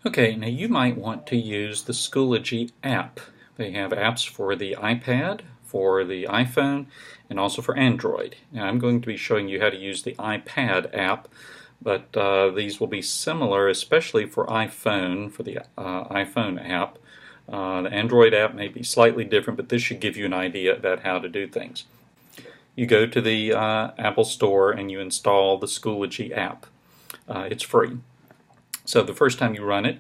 Okay, now you might want to use the Schoology app. They have apps for the iPad, for the iPhone, and also for Android. Now I'm going to be showing you how to use the iPad app, but these will be similar, especially for iPhone, for the iPhone app. The Android app may be slightly different, but this should give you an idea about how to do things. You go to the Apple Store and you install the Schoology app. It's free. So the first time you run it,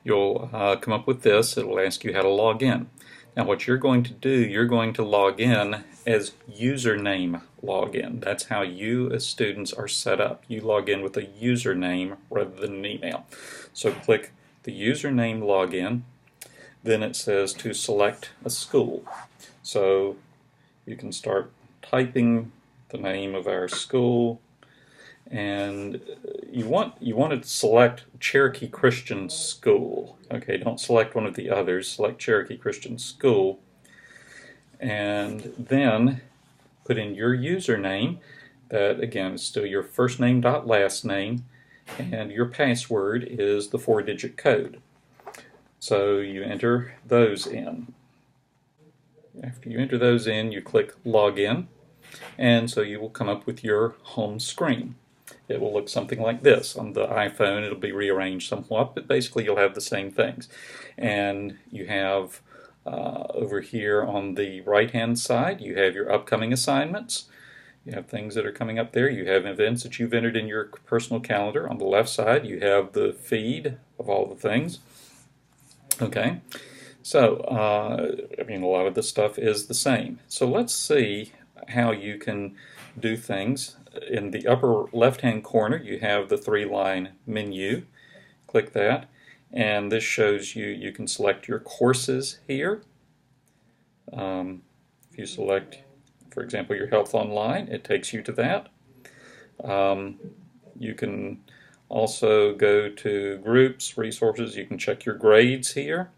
you'll come up with this. It'll ask you how to log in. Now what you're going to do, you're going to log in as username login. That's how you as students are set up. You log in with a username rather than an email. So click the username login. Then it says to select a school. So you can start typing the name of our school. And you want to select Cherokee Christian School. Okay, don't select one of the others. Select Cherokee Christian School, and then put in your username. That again is still your first name dot last name, and your password is the 4-digit code. So you enter those in. After you enter those in, you click Login, and so you will come up with your home screen. It will look something like this. On the iPhone, it'll be rearranged somewhat, but basically you'll have the same things. And you have over here on the right-hand side, you have your upcoming assignments. You have things that are coming up there. You have events that you've entered in your personal calendar. On the left side, you have the feed of all the things. Okay, so I mean, a lot of this stuff is the same. So let's see how you can do things. In the upper left-hand corner, you have the 3-line menu. Click that, and this shows you can select your courses here. If you select, for example, your Health Online, it takes you to that. You can also go to groups, resources. You can check your grades here.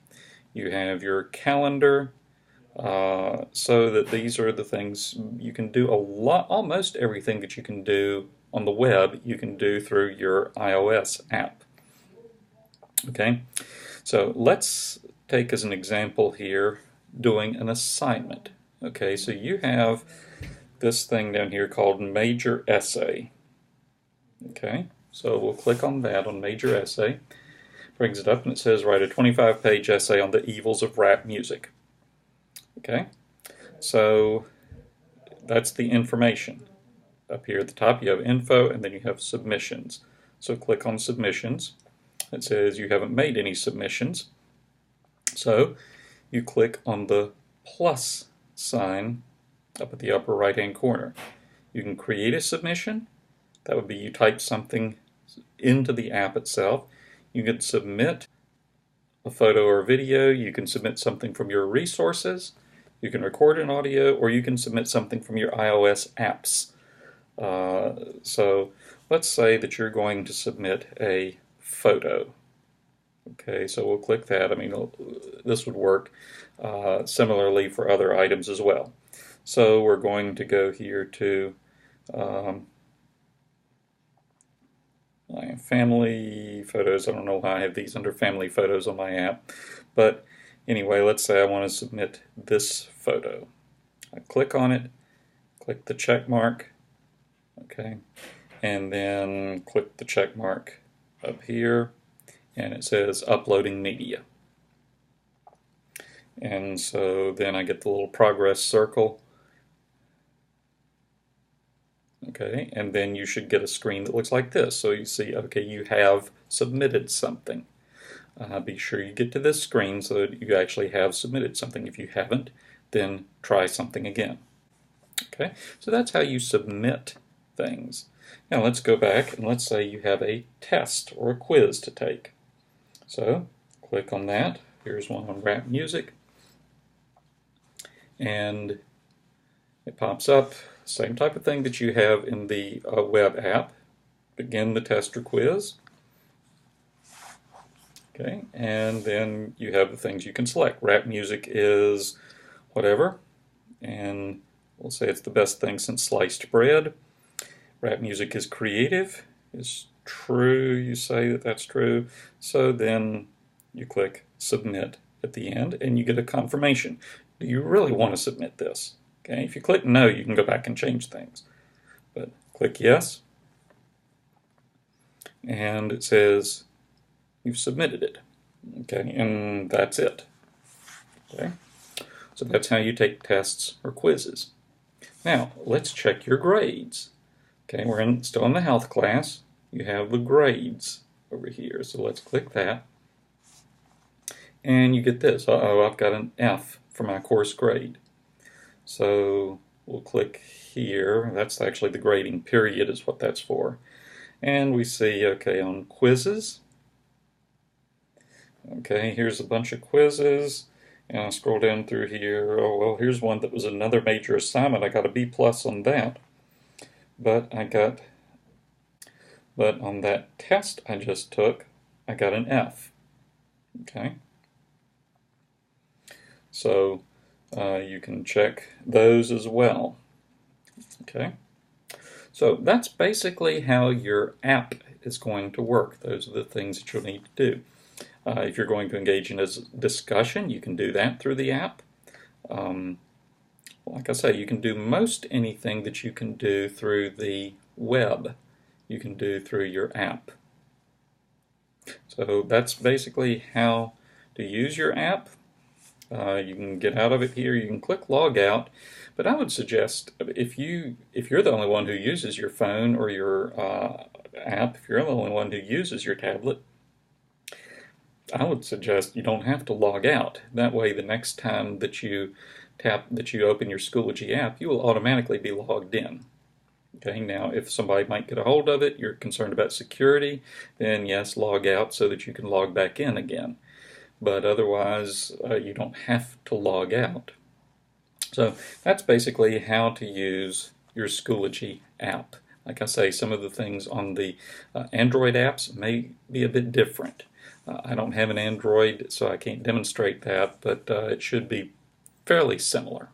You have your calendar. So that these are the things you can do almost everything that you can do on the web, you can do through your iOS app. Okay, so let's take as an example here doing an assignment. Okay, so you have this thing down here called Major Essay. Okay, so we'll click on that, on Major Essay. Brings it up and it says write a 25-page essay on the evils of rap music. Okay, so that's the information. Up here at the top you have info and then you have submissions. So click on submissions. It says you haven't made any submissions. So you click on the plus sign up at the upper right hand corner. You can create a submission. That would be you type something into the app itself. You can submit a photo or video. You can submit something from your resources. You can record an audio, or you can submit something from your iOS apps. So let's say that you're going to submit a photo. Okay, so we'll click that. I mean, this would work similarly for other items as well. So we're going to go here to family photos. I don't know why I have these under family photos on my app, but anyway, let's say I want to submit this photo. I click on it, click the check mark, okay, and then click the check mark up here, and it says uploading media. And so then I get the little progress circle. Okay, and then you should get a screen that looks like this. So you see, okay, you have submitted something. Be sure you get to this screen so that you actually have submitted something. If you haven't, then try something again. Okay, so that's how you submit things. Now let's go back and let's say you have a test or a quiz to take. So click on that. Here's one on rap music. And it pops up. Same type of thing that you have in the web app. Begin the test or quiz. Okay, and then you have the things you can select. Rap music is whatever, and we'll say it's the best thing since sliced bread. Rap music is creative, is true, you say that that's true. So then you click Submit at the end and you get a confirmation. Do you really want to submit this? Okay, if you click No, you can go back and change things. But click Yes, and it says you've submitted it. Okay, and that's it. Okay, so that's how you take tests or quizzes. Now, let's check your grades. Okay, we're still in the health class. You have the grades over here, so let's click that. And you get this. Uh-oh, I've got an F for my course grade. So we'll click here. That's actually the grading period is what that's for. And we see, okay, on quizzes. Okay, here's a bunch of quizzes. And I scroll down through here. Oh, well, here's one that was another major assignment. I got a B+ on that. But on that test I just took, I got an F. Okay. So you can check those as well. Okay. So that's basically how your app is going to work. Those are the things that you'll need to do. If you're going to engage in a discussion, you can do that through the app. Like I say, you can do most anything that you can do through the web, you can do through your app. So that's basically how to use your app. You can get out of it here. You can click log out, but I would suggest if you're the only one who uses your phone or your app, if you're the only one who uses your tablet, I would suggest you don't have to log out. That way, the next time that you open your Schoology app, you will automatically be logged in. Okay, now if somebody might get a hold of it, you're concerned about security, then yes, log out so that you can log back in again. But otherwise, you don't have to log out. So that's basically how to use your Schoology app. Like I say, some of the things on the Android apps may be a bit different. I don't have an Android, so I can't demonstrate that, but it should be fairly similar.